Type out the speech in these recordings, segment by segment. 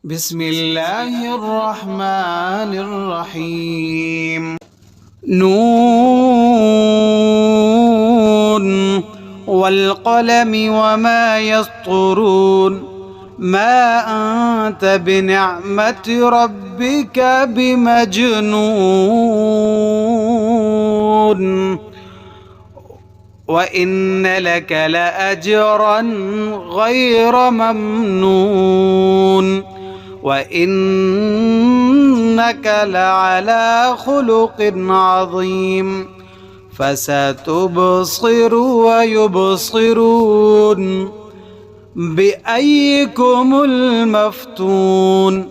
بسم الله الرحمن الرحيم. نون والقلم وما يسطرون ما أنت بنعمة ربك بمجنون وإن لك لأجرا غير ممنون وإنك لعلى خلق عظيم فستبصر ويبصرون بأيكم المفتون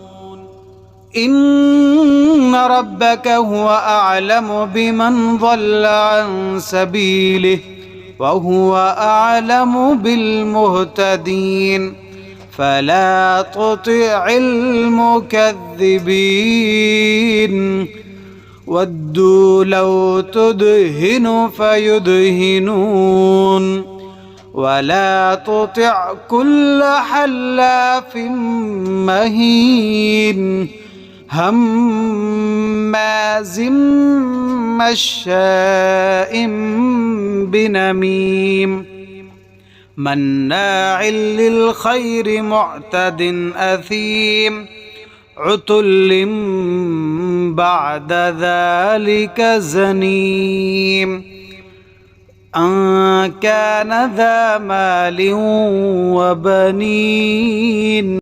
إن ربك هو أعلم بمن ضل عن سبيله وهو أعلم بالمهتدين فلا تطع المكذبين ودوا لو تدهن فيدهنون ولا تطع كل حلاف مهين هماز مشاء بنميم مناع للخير معتد أثيم عتل بعد ذلك زنيم أن كان ذا مال وبنين